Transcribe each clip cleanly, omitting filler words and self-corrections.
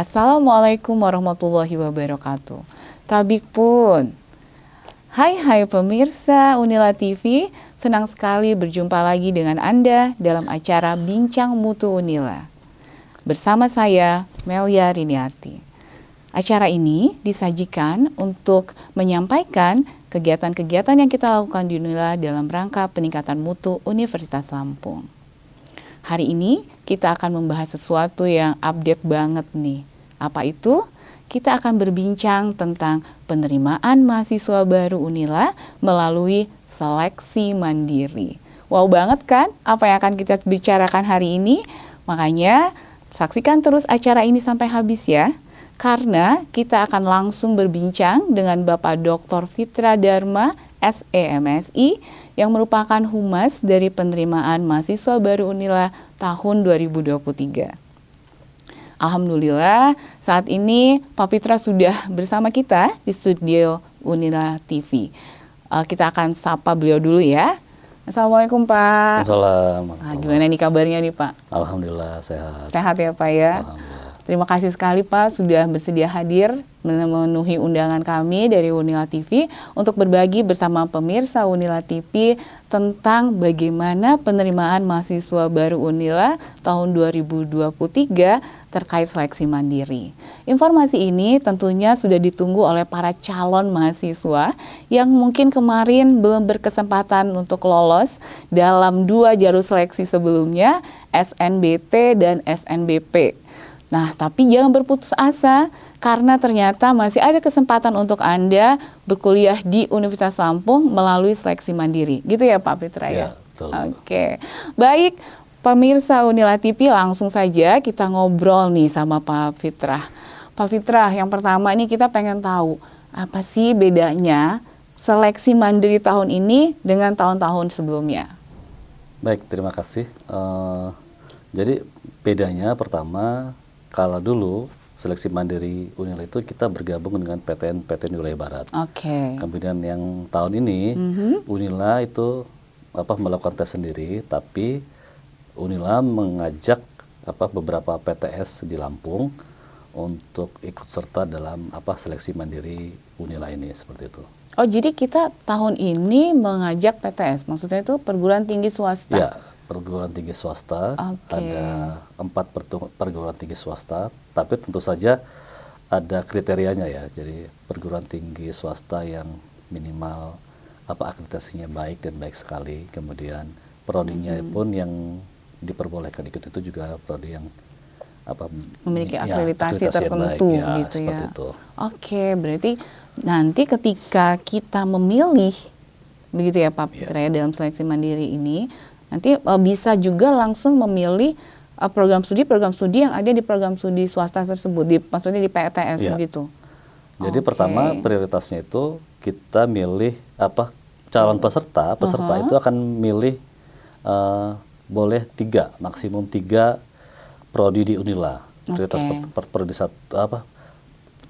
Assalamualaikum warahmatullahi wabarakatuh. Tabik pun. Hai pemirsa Unila TV, senang sekali berjumpa lagi dengan Anda dalam acara Bincang Mutu Unila. Bersama saya, Melia Riniarti. Acara ini disajikan untuk menyampaikan kegiatan-kegiatan yang kita lakukan di Unila dalam rangka peningkatan mutu Universitas Lampung. Hari ini kita akan membahas sesuatu yang update banget nih. Apa itu? Kita akan berbincang tentang penerimaan mahasiswa baru Unila melalui seleksi mandiri. Wow banget kan apa yang akan kita bicarakan hari ini? Makanya saksikan terus acara ini sampai habis ya. Karena kita akan langsung berbincang dengan Bapak Dr. Fitra Dharma, SEMSI, yang merupakan Humas dari penerimaan mahasiswa baru Unila tahun 2023. Alhamdulillah saat ini Pak Fitra sudah bersama kita di studio Unila TV. Kita akan sapa beliau dulu ya. Assalamualaikum Pak. Assalamualaikum. Gimana nih kabarnya nih Pak? Alhamdulillah sehat. Sehat ya Pak ya? Alhamdulillah. Terima kasih sekali Pak sudah bersedia hadir memenuhi undangan kami dari Unila TV untuk berbagi bersama pemirsa Unila TV tentang bagaimana penerimaan mahasiswa baru Unila tahun 2023 terkait seleksi mandiri. Informasi ini tentunya sudah ditunggu oleh para calon mahasiswa yang mungkin kemarin belum berkesempatan untuk lolos dalam 2 jalur seleksi sebelumnya, SNBT dan SNBP. Nah, tapi jangan berputus asa karena ternyata masih ada kesempatan untuk Anda berkuliah di Universitas Lampung melalui seleksi mandiri. Gitu ya Pak Fitra ya? Betul. Oke. Baik, pemirsa Unila TV, langsung saja kita ngobrol nih sama Pak Fitra. Pak Fitra, yang pertama ini kita pengen tahu apa sih bedanya seleksi mandiri tahun ini dengan tahun-tahun sebelumnya? Baik, terima kasih. Jadi bedanya pertama, kalau dulu seleksi mandiri Unila itu kita bergabung dengan PTN Wilayah Barat. Oke. Kemudian yang tahun ini Unila itu melakukan tes sendiri, tapi Unila mengajak beberapa PTS di Lampung untuk ikut serta dalam seleksi mandiri Unila ini, seperti itu. Oh, jadi kita tahun ini mengajak PTS, maksudnya itu perguruan tinggi swasta? Ya, perguruan tinggi swasta. Okay. Ada 4 perguruan tinggi swasta, tapi tentu saja ada kriterianya ya. Jadi perguruan tinggi swasta yang minimal akreditasinya baik dan baik sekali. Kemudian prodinya pun yang diperbolehkan ikut itu juga prodi yang memiliki ya, akreditasi baik, tertentu ya, gitu seperti ya. itu. Oke, berarti nanti ketika kita memilih begitu ya Pak Fitra ya, dalam seleksi mandiri ini nanti bisa juga langsung memilih program studi yang ada di program studi swasta tersebut, maksudnya di PTS gitu. Jadi pertama prioritasnya itu kita milih calon peserta itu akan milih boleh 3, maksimum 3 prodi di Unila. Prioritas prodi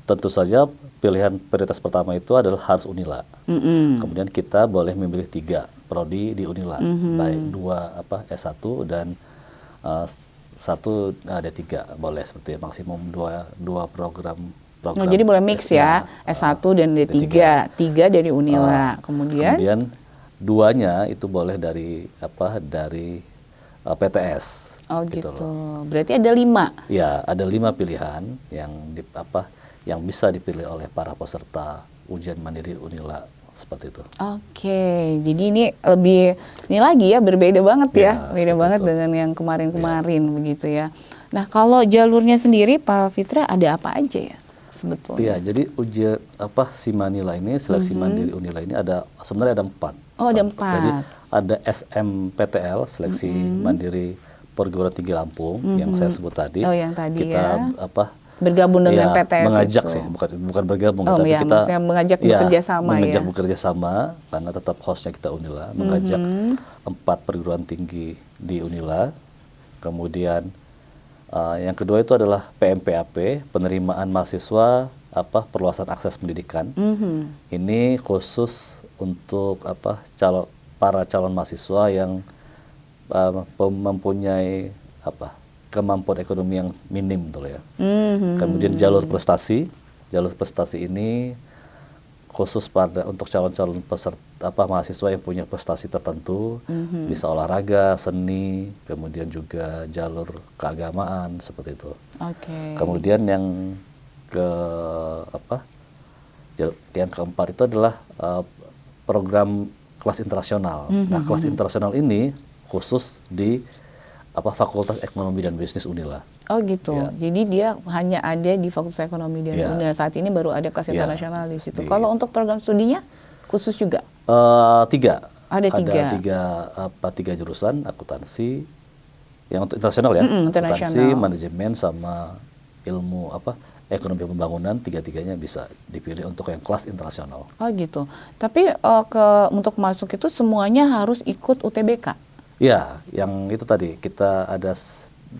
tentu saja pilihan prioritas pertama itu adalah harus Unila. Kemudian kita boleh memilih 3 prodi di Unila, baik 2 S1 dan 1 D3 boleh seperti maksimum 2 program. Jadi boleh mix ya, S1 dan D3, 3 dari Unila. Kemudian 2-nya itu boleh dari PTS. Oh gitu. Berarti ada 5. Ya, ada 5 pilihan yang bisa dipilih oleh para peserta ujian mandiri Unila, seperti itu. Oke, jadi ini lagi ya berbeda banget ya, beda banget itu dengan yang kemarin-kemarin begitu ya. Nah, kalau jalurnya sendiri Pak Fitra ada apa aja ya sebetulnya? Iya, jadi ujian Simanila ini, seleksi mandiri Unila ini sebenarnya ada 4. Oh, ada 4. Jadi ada SMPTL, seleksi mandiri perguruan tinggi Lampung yang saya sebut tadi. Oh, yang tadi kita bergabung dengan PTS mengajak itu. sih, bukan bergabung, tapi ya, kita mengajak bekerja sama mengajak bekerja sama karena tetap hostnya kita Unila, mengajak 4 perguruan tinggi di Unila. Kemudian yang kedua itu adalah PMPAP, penerimaan mahasiswa perluasan akses pendidikan. Ini khusus untuk para calon mahasiswa yang mempunyai kemampuan ekonomi yang minim tuh ya. Kemudian jalur prestasi ini khusus untuk calon-calon peserta mahasiswa yang punya prestasi tertentu, bisa olahraga, seni, kemudian juga jalur keagamaan seperti itu. Kemudian yang keempat itu adalah program kelas internasional. Nah, kelas internasional ini khusus di Fakultas Ekonomi dan Bisnis Unila. Oh gitu. Ya. Jadi dia hanya ada di Fakultas Ekonomi dan Unila. Saat ini baru ada kelas internasional di situ. Kalau untuk program studinya khusus juga? 3. Ada 3. Ada 3 jurusan, akuntansi, yang untuk internasional ya, akuntansi, manajemen sama ilmu ekonomi pembangunan, 3-tiganya bisa dipilih untuk yang kelas internasional. Oh gitu. Tapi untuk masuk itu semuanya harus ikut UTBK? Ya, yang itu tadi kita ada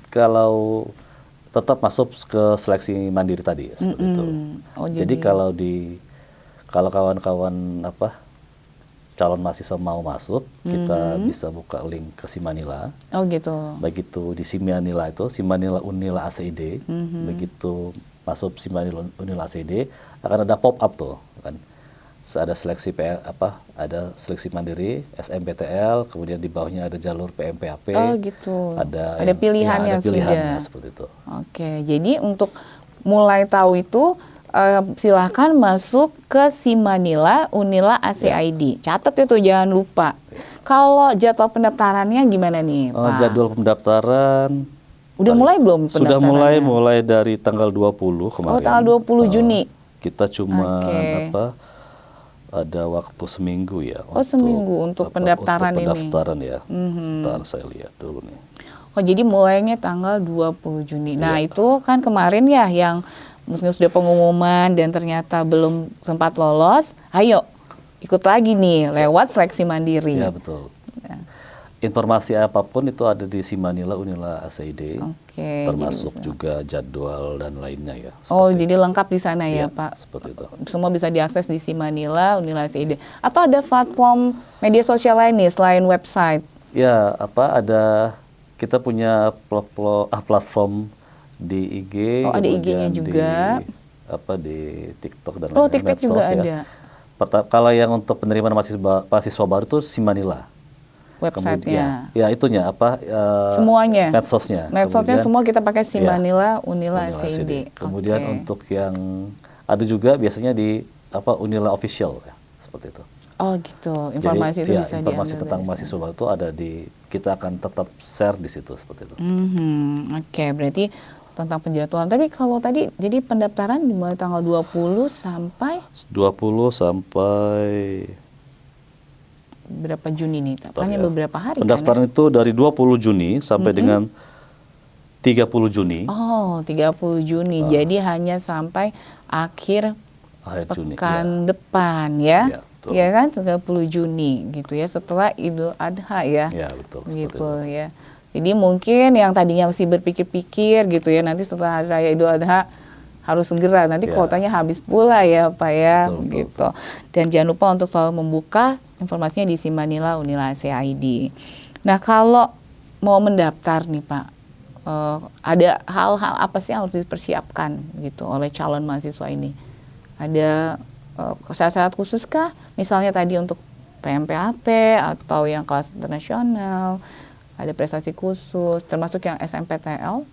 kalau tetap masuk ke seleksi mandiri tadi seperti itu. Jadi kalau kawan-kawan calon mahasiswa mau masuk, kita bisa buka link ke Simanila. Oh gitu. Begitu di Simanila itu, Simanila Unila ACID, begitu masuk Simanila Unila ACID akan ada pop up tuh kan. Ada seleksi ada seleksi mandiri, SMPTL, kemudian di bawahnya ada jalur PMPAP. Oh gitu. Ada pilihannya, ada pilihannya sudah. Seperti itu. Oke, jadi untuk mulai tahu itu silakan masuk ke Simanila Unila ACID. Catat itu jangan lupa. Kalau jadwal pendaftarannya gimana nih, Pak? Jadwal pendaftaran udah mulai belum pendaftarannya? Sudah mulai dari tanggal 20 kemarin. Oh, tanggal 20 Juni. Kita cuma ada waktu seminggu ya. Seminggu untuk pendaftaran ini. Pendaftaran ya. Sebentar saya lihat dulu nih. Oh, jadi mulainya tanggal 20 Juni. Nah, itu kan kemarin ya yang sudah pengumuman dan ternyata belum sempat lolos. Ayo ikut lagi nih lewat seleksi mandiri. Ya, betul. Informasi apapun itu ada di Simanila Unila ACID, termasuk juga jadwal dan lainnya ya. Jadi lengkap di sana ya, Pak. Seperti itu. Semua bisa diakses di Simanila Unila ACID. Atau ada platform media sosial lain nih selain website? Ya, ada kita punya platform di IG. Ada IG-nya juga. Di TikTok dan lain-lain. TikTok juga ada. Kalau yang untuk penerimaan mahasiswa baru itu Simanila. Website-nya. Ya itunya semuanya. Medsosnya. Medsosnya semua kita pakai Simanila Unila ACID. Kemudian untuk yang ada juga biasanya di Unila Official ya, seperti itu. Oh gitu. Informasi itu bisa diambil. Informasi tentang mahasiswa baru itu ada kita akan tetap share di situ seperti itu. Berarti tentang penjadwalan. Tapi kalau tadi jadi pendaftaran dimulai tanggal 20 sampai berapa Juni nih? Hanya beberapa hari. Pendaftaran itu dari 20 Juni sampai dengan 30 Juni. Oh, 30 Juni. Jadi hanya sampai akhir pekan depan ya. Ya kan 30 Juni gitu ya, setelah Idul Adha ya. Ya, betul. Gitu ya. Jadi mungkin yang tadinya masih berpikir-pikir gitu ya, nanti setelah Hari Raya Idul Adha harus segera, nanti kuotanya habis pula ya Pak ya, gitu. Dan jangan lupa untuk selalu membuka informasinya di Simanila Unila ACID. Nah, kalau mau mendaftar nih Pak, ada hal-hal apa sih yang harus dipersiapkan gitu oleh calon mahasiswa ini? Ada syarat-syarat khusus kah? Misalnya tadi untuk PMPAP atau yang kelas internasional, ada prestasi khusus, termasuk yang SMPTL,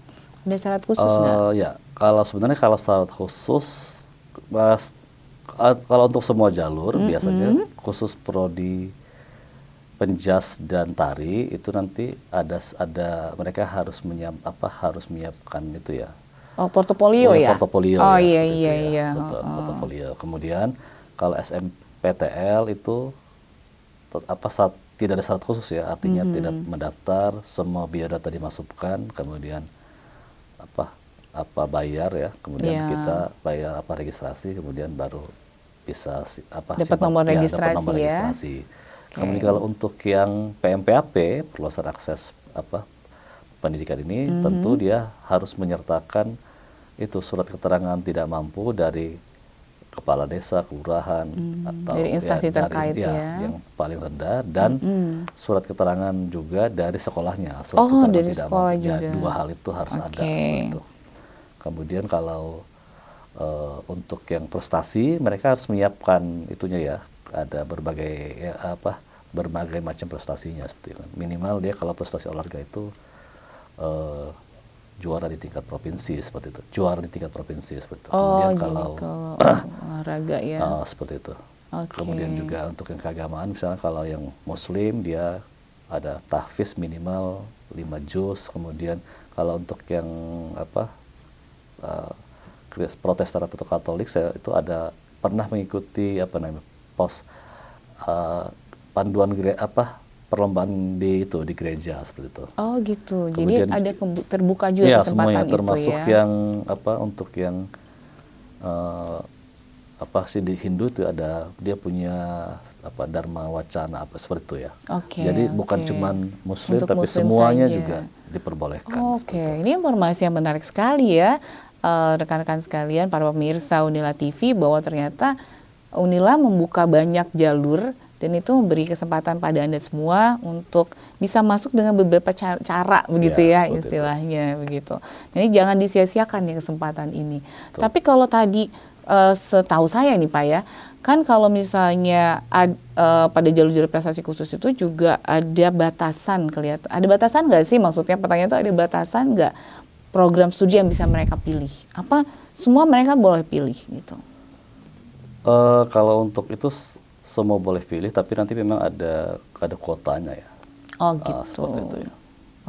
ada syarat khusus nggak? Ya, kalau syarat khusus, kalau untuk semua jalur biasanya khusus prodi penjas dan tari itu nanti ada mereka harus menyiapkan itu ya. Portofolio ya. Portofolio. Iya. Portofolio. Kemudian kalau SMPTL itu tidak ada syarat khusus ya, artinya tidak mendaftar, semua biodata dimasukkan, kemudian bayar ya, kemudian kita bayar registrasi, kemudian baru bisa dapat nomor registrasi. Kemudian kalau untuk yang PMPAP, perluasan akses pendidikan ini, tentu dia harus menyertakan itu surat keterangan tidak mampu dari kepala desa, kelurahan, atau dari instansi terkait yang paling rendah, dan surat keterangan juga dari sekolahnya. Surat Oh, keterangan dari tidak sekolah mampu. Ya, juga. dua hal itu harus ada seperti itu. Kemudian kalau untuk yang prestasi, mereka harus menyiapkan itunya ya, ada berbagai macam prestasinya seperti itu. Minimal dia kalau prestasi olahraga itu juara di tingkat provinsi seperti itu. Juara di tingkat provinsi seperti itu. Kemudian kalau olahraga ya. Seperti itu. Okay. Kemudian juga untuk yang keagamaan, misalnya kalau yang muslim dia ada tahfiz minimal 5 juz. Kemudian kalau untuk yang Protestan atau Katolik, saya itu ada pernah mengikuti panduan perlombaan di gereja seperti itu. Oh gitu. Kemudian, jadi ada terbuka juga ya, kesempatan semuanya, itu termasuk ya. yang untuk yang di Hindu itu ada, dia punya dharma wacana seperti itu ya. Jadi bukan cuman muslim untuk tapi muslim semuanya saja juga diperbolehkan. Ini informasi yang menarik sekali ya, rekan-rekan sekalian, para pemirsa Unila TV, bahwa ternyata Unila membuka banyak jalur dan itu memberi kesempatan pada Anda semua untuk bisa masuk dengan beberapa cara begitu ya istilahnya begitu. Jadi jangan disia-siakan ya kesempatan ini. Betul. Tapi kalau tadi setahu saya nih Pak ya, kan kalau misalnya pada jalur-jalur prestasi khusus itu juga ada batasan kelihatan. Ada batasan nggak sih? Maksudnya pertanyaan itu ada batasan nggak program studi yang bisa mereka pilih? Apa semua mereka boleh pilih gitu? Kalau untuk itu semua boleh pilih, tapi nanti memang ada kuotanya ya. Oh gitu. Seperti itu ya.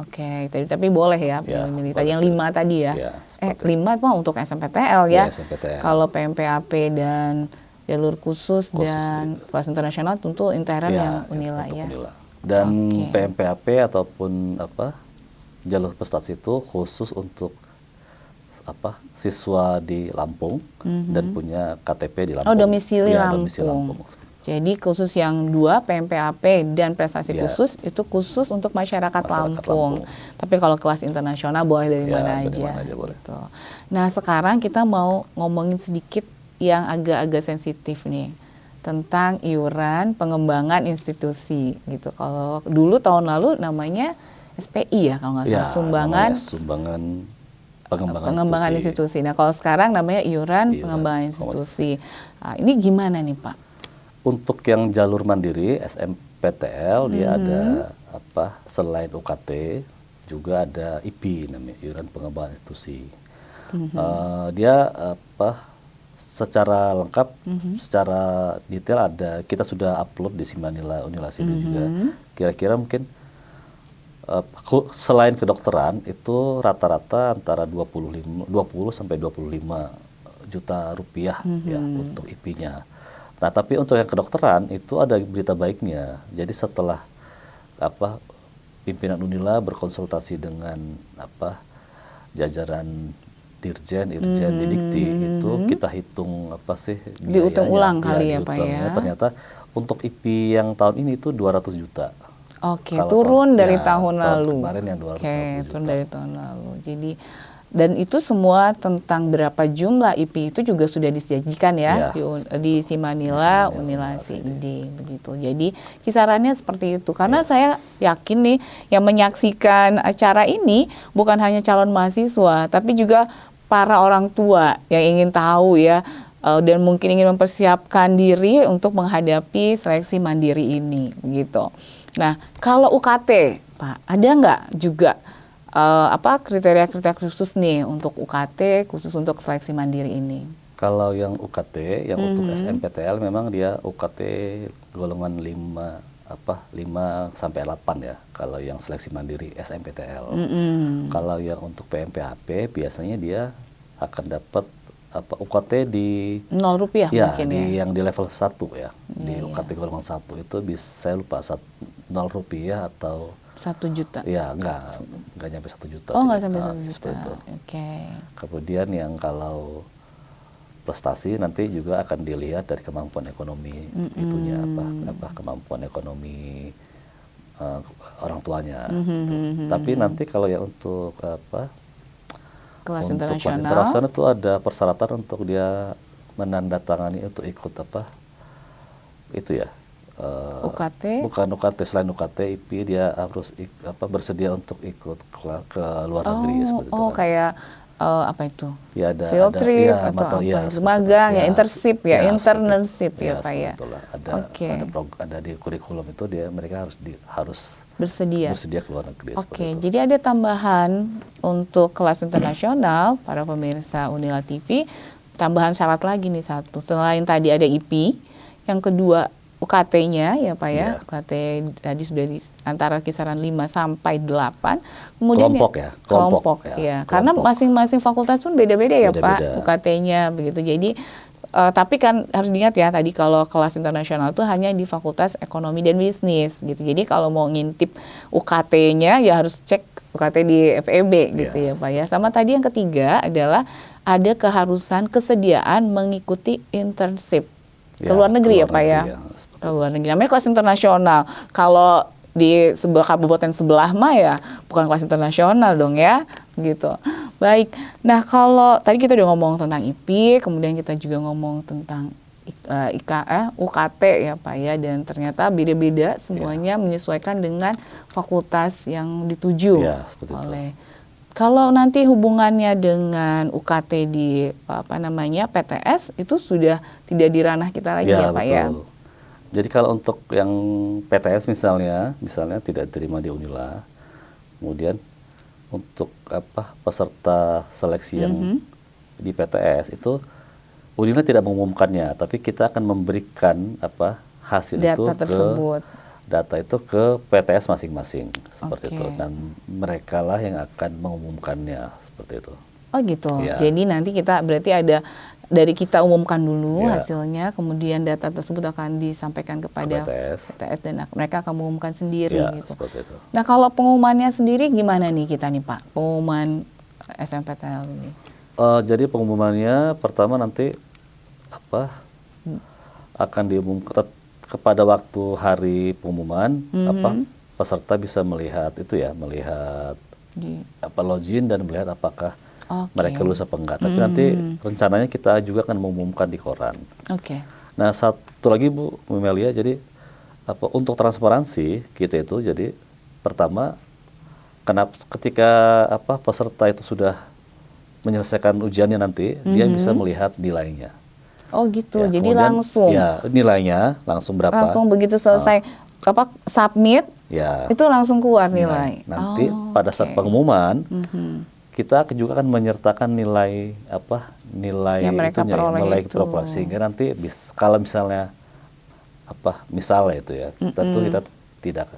Oke, tapi boleh ya pilih tadi yang 5 tadi ya. 5 itu untuk SNMPTL ya. SNMPTL. Kalau PMPAP dan jalur khusus dan kelas internasional tentu intern yang Unila ya. Unila. Dan PMPAP ataupun jalur prestasi itu khusus untuk siswa di Lampung dan punya KTP di Lampung. Oh, domisili Lampung. Domisili Lampung. Jadi khusus yang 2 PMPAP dan prestasi khusus itu khusus untuk masyarakat Lampung. Tapi kalau kelas internasional boleh dari mana aja. Gitu. Nah sekarang kita mau ngomongin sedikit yang agak-agak sensitif nih tentang iuran pengembangan institusi gitu. Kalau dulu tahun lalu namanya SPI ya kalau nggak salah, sumbangan pengembangan institusi. Nah kalau sekarang namanya iuran pengembangan institusi. Nah, ini gimana nih Pak? Untuk yang jalur mandiri SNMPTL dia ada selain UKT juga ada IP namanya iuran pengembangan institusi. Dia secara lengkap, secara detail kita sudah upload di Simanila Unila CD juga. Kira-kira mungkin selain kedokteran itu rata-rata antara 20 sampai 25 juta rupiah ya untuk IP-nya. Nah, tapi untuk yang kedokteran itu ada berita baiknya. Jadi setelah pimpinan Unila berkonsultasi dengan jajaran Dirjen, Irjen, Didikti itu kita hitung dihitung ulang kali ya Pak ya. Ternyata untuk IP yang tahun ini itu 200 juta. Oke, turun dari tahun lalu. Kemarin yang 250 juta. Turun dari tahun lalu. Jadi dan itu semua tentang berapa jumlah IP itu juga sudah disajikan ya, di Simanila Unila CID begitu. Jadi kisarannya seperti itu. Karena saya yakin nih yang menyaksikan acara ini bukan hanya calon mahasiswa, tapi juga para orang tua yang ingin tahu ya dan mungkin ingin mempersiapkan diri untuk menghadapi seleksi mandiri ini gitu. Nah, kalau UKT, Pak, ada nggak juga kriteria-kriteria khusus nih untuk UKT, khusus untuk seleksi mandiri ini? Kalau yang UKT, yang untuk SNMPTL memang dia UKT golongan 5 sampai 8 ya. Kalau yang seleksi mandiri SNMPTL. Kalau yang untuk PMPAP biasanya dia akan dapat UKT di 0 rupiah mungkin yang di level 1 ya. Di UKT golongan 1 itu saya lupa 0 rupiah atau 1 juta? Ya, enggak nyampe 1 juta. Oh, enggak sampai 1 juta. Oke. Kemudian yang kalau prestasi nanti juga akan dilihat dari kemampuan ekonomi itunya kemampuan ekonomi orang tuanya. Tapi nanti kalau ya untuk kelas untuk internasional kelas internasional itu ada persyaratan untuk dia menandatangani untuk ikut apa itu ya, UKT? bukan UKT, selain UKT IP dia harus bersedia untuk ikut ke luar negeri seperti itu kan. Kayak apa itu? Ya Field trip ya, atau apa? ya, Magang ya, internship ya, internship ya Pak ya. itulah. Ada di kurikulum itu mereka harus bersedia ke luar negeri. Oke, jadi ada tambahan untuk kelas internasional para pemirsa Unila TV, tambahan syarat lagi nih satu. Selain tadi ada IP, yang kedua UKT-nya ya Pak ya. UKT tadi sudah di antara kisaran 5 sampai 8. Kemudian kelompok ya. Karena masing-masing fakultas pun beda-beda ya Pak UKT-nya begitu. Jadi tapi kan harus diingat ya tadi kalau kelas internasional itu hanya di Fakultas Ekonomi dan Bisnis gitu. Jadi kalau mau ngintip UKT-nya ya harus cek UKT di FEB gitu ya Pak ya. Sama tadi yang ketiga adalah ada keharusan kesediaan mengikuti internship ke luar negeri ya Pak ya. Ke luar negeri. Namanya kelas internasional. Kalau di sebuah kabupaten sebelah mah ya bukan kelas internasional dong ya gitu. Baik. Nah kalau tadi kita udah ngomong tentang IP, kemudian kita juga ngomong tentang UKT ya Pak ya, dan ternyata beda-beda semuanya menyesuaikan dengan fakultas yang dituju oleh. Kalau nanti hubungannya dengan UKT di PTS itu sudah tidak di ranah kita lagi ya Pak ya. Jadi kalau untuk yang PTS misalnya tidak diterima di Unila, kemudian untuk peserta seleksi yang di PTS itu Unila tidak mengumumkannya, tapi kita akan memberikan hasil data itu ke PTS masing-masing seperti itu, dan mereka lah yang akan mengumumkannya seperti itu. Oh gitu. Ya. Jadi nanti kita berarti ada dari kita umumkan dulu hasilnya, kemudian data tersebut akan disampaikan kepada PTS dan mereka akan mengumumkan sendiri gitu. Seperti itu. Nah kalau pengumumannya sendiri gimana nih kita nih Pak, pengumuman SNMPTN ini? Jadi pengumumannya pertama nanti akan diumumkan kepada waktu hari pengumuman, peserta bisa melihat melihat login dan melihat apakah mereka lulus apa enggak. Tapi nanti rencananya kita juga akan mengumumkan di koran. Nah satu lagi Bu Melia, jadi untuk transparansi kita itu, jadi pertama ketika peserta itu sudah menyelesaikan ujiannya nanti, dia bisa melihat nilainya. Oh gitu, jadi langsung. Ya, nilainya langsung berapa? Langsung begitu selesai submit, itu langsung keluar nilai. Nanti pada saat pengumuman, kita juga akan menyertakan nilai nilai nilai peroleh, sehingga nanti kalau misalnya misalnya itu ya, tentu kita tidak.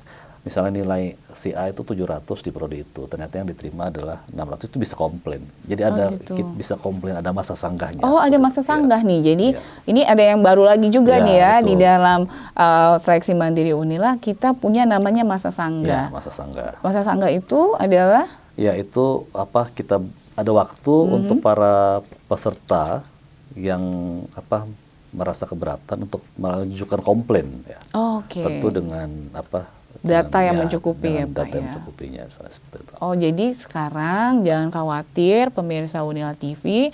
Misalnya nilai si A itu 700 di prodi itu, ternyata yang diterima adalah 600, itu bisa komplain. Jadi bisa komplain, ada masa sanggahnya. Ada masa sanggah nih. Jadi ini ada yang baru lagi juga nih ya, di dalam seleksi mandiri Unila kita punya namanya masa sanggah. Masa sanggah. Masa sanggah itu adalah? Ya itu kita ada waktu untuk para peserta yang merasa keberatan untuk mengajukan komplain ya. Tentu dengan data yang mencukupi ya Pak ya. Mencukupinya, seperti itu. Jadi sekarang jangan khawatir pemirsa Unila TV,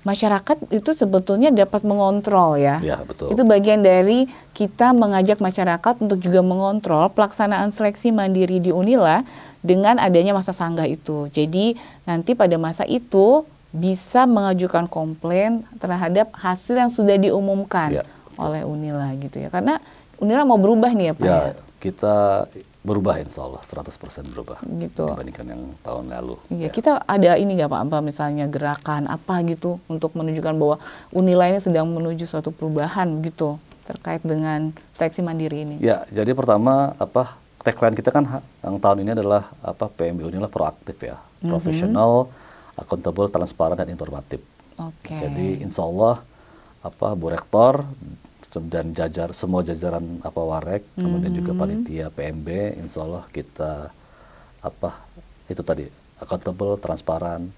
masyarakat itu sebetulnya dapat mengontrol ya. Ya betul. Itu bagian dari kita mengajak masyarakat untuk juga mengontrol pelaksanaan seleksi mandiri di Unila dengan adanya masa sanggah itu. Jadi nanti pada masa itu bisa mengajukan komplain terhadap hasil yang sudah diumumkan oleh Unila gitu ya. Karena Unila mau berubah nih ya Pak ya. Kita berubah insya Allah, 100% berubah gitu dibandingkan yang tahun lalu. Iya, kita ada ini nggak Pak, misalnya gerakan apa gitu untuk menunjukkan bahwa Unila ini sedang menuju suatu perubahan gitu terkait dengan seleksi mandiri ini? Ya, jadi pertama tagline kita kan yang tahun ini adalah PMB Unila proaktif ya, profesional, akuntabel, transparan dan informatif. Jadi insya Allah Bu Rektor dan semua jajaran Warek, kemudian juga panitia PMB, insya Allah kita itu tadi accountable, transparan,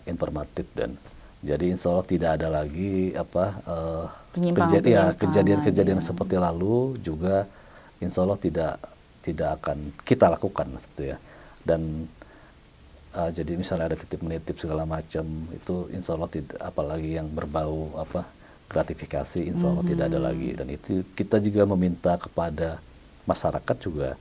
informatif, dan jadi insya Allah tidak ada lagi kejadian seperti lalu, juga insya Allah tidak akan kita lakukan seperti ya. Dan Jadi misalnya ada titip menitip segala macam itu insya Allah tidak, apalagi yang berbau gratifikasi insya Allah tidak ada lagi. Dan itu kita juga meminta kepada masyarakat juga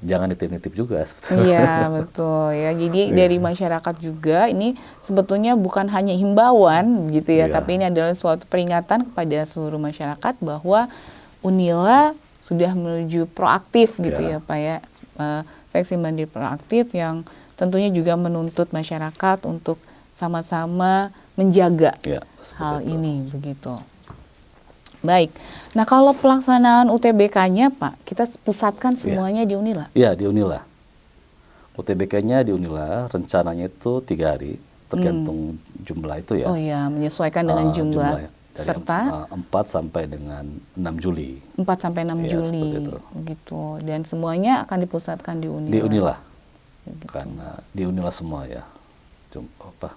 jangan nitip-nitip juga. Iya betul ya. Jadi dari masyarakat juga ini sebetulnya bukan hanya himbauan gitu ya, tapi ini adalah suatu peringatan kepada seluruh masyarakat bahwa Unila sudah menuju proaktif gitu ya Pak ya. Seleksi mandiri proaktif yang tentunya juga menuntut masyarakat untuk sama-sama menjaga hal ini begitu. Baik. Nah, kalau pelaksanaan UTBK-nya Pak, kita pusatkan semuanya di Unila? Iya, di Unila. UTBK-nya di Unila, rencananya itu 3 hari, tergantung jumlah itu ya. Oh ya, menyesuaikan dengan jumlah serta 4 sampai dengan 6 Juli. 4 sampai 6 Juli, begitu. Dan semuanya akan dipusatkan di Unila? Di Unila. Begitu. Karena di Unila semua ya.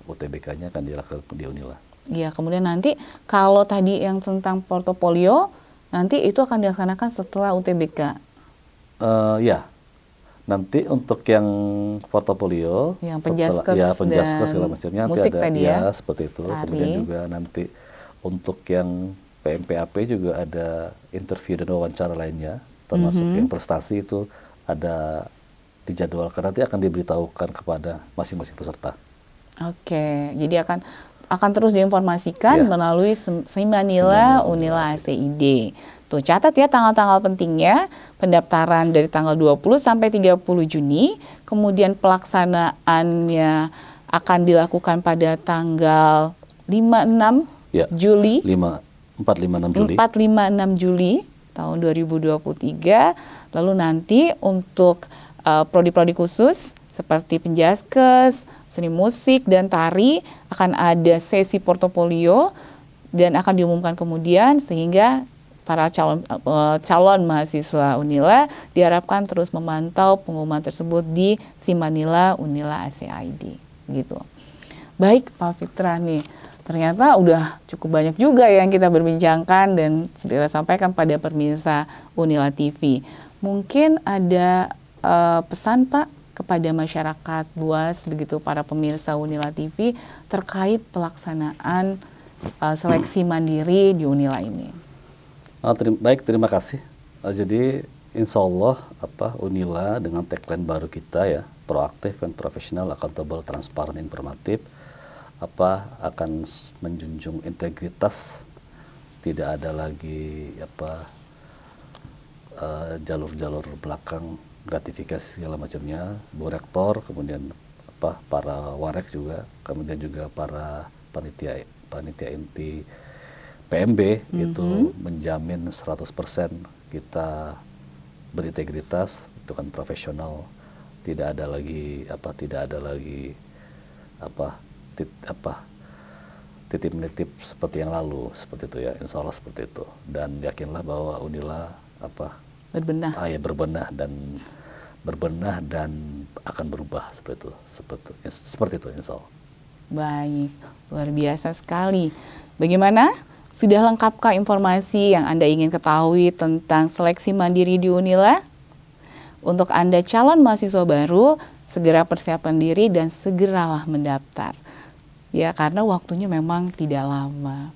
UTBK-nya akan dilakukan di Unila. Iya, kemudian nanti kalau tadi yang tentang portofolio, nanti itu akan dilaksanakan setelah UTBK? Ya, nanti untuk yang portofolio, yang penjaskes segala macamnya nanti ada tadi ya, seperti itu. Kemudian juga nanti untuk yang PMPAP juga ada interview dan wawancara lainnya, termasuk yang prestasi itu ada dijadwalkan, nanti akan diberitahukan kepada masing-masing peserta. Oke, jadi akan terus diinformasikan melalui Simanila Unila ACID. Tuh, catat ya tanggal-tanggal pentingnya, pendaftaran dari tanggal 20 sampai 30 Juni, kemudian pelaksanaannya akan dilakukan pada tanggal 5-6 Juli. 4-5-6 Juli tahun 2023. Lalu nanti untuk prodi-prodi khusus seperti penjaskes, seni musik, dan tari akan ada sesi portofolio dan akan diumumkan kemudian sehingga para calon mahasiswa Unila diharapkan terus memantau pengumuman tersebut di Simanila Unila ACID gitu. Baik Pak Fitra nih, ternyata udah cukup banyak juga yang kita berbincangkan dan sudah sampaikan pada pemirsa Unila TV. Mungkin ada pesan Pak kepada masyarakat luas begitu para pemirsa Unila TV terkait pelaksanaan seleksi mandiri di Unila ini. Baik, terima kasih. Jadi insya Allah Unila dengan tagline baru kita ya, proaktif dan profesional, accountable, transparan, informatif, akan menjunjung integritas, tidak ada lagi jalur-jalur belakang, gratifikasi segala macamnya. Bu Rektor, kemudian para warek juga, kemudian juga para panitia inti PMB itu menjamin 100% kita berintegritas, itu kan profesional, tidak ada lagi titip menitip seperti yang lalu, seperti itu ya, insya Allah seperti itu. Dan yakinlah bahwa Unila berbenah dan akan berubah seperti itu insya Allah. Baik, luar biasa sekali. Bagaimana? Sudah lengkapkah informasi yang Anda ingin ketahui tentang seleksi mandiri di Unila? Untuk Anda calon mahasiswa baru, segera persiapan diri dan segeralah mendaftar. Ya, karena waktunya memang tidak lama.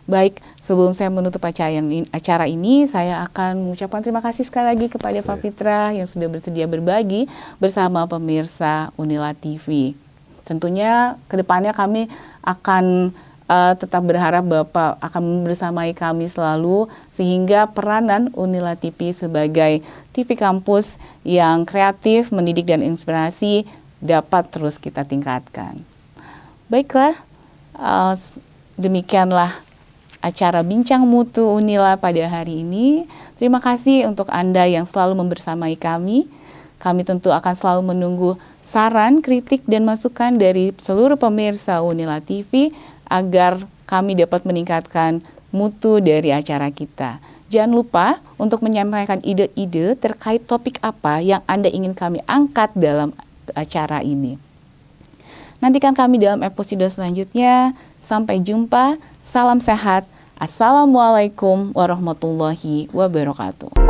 Baik, sebelum saya menutup acara ini, saya akan mengucapkan terima kasih sekali lagi kepada Pak Fitra yang sudah bersedia berbagi bersama pemirsa Unila TV. Tentunya ke depannya kami akan tetap berharap Bapak akan bersamai kami selalu sehingga peranan Unila TV sebagai TV kampus yang kreatif, mendidik dan inspirasi dapat terus kita tingkatkan. Baiklah, demikianlah acara Bincang Mutu Unila pada hari ini. Terima kasih untuk Anda yang selalu membersamai kami. Kami tentu akan selalu menunggu saran, kritik, dan masukan dari seluruh pemirsa Unila TV agar kami dapat meningkatkan mutu dari acara kita. Jangan lupa untuk menyampaikan ide-ide terkait topik apa yang Anda ingin kami angkat dalam acara ini. Nantikan kami dalam episode selanjutnya. Sampai jumpa, salam sehat. Assalamualaikum warahmatullahi wabarakatuh.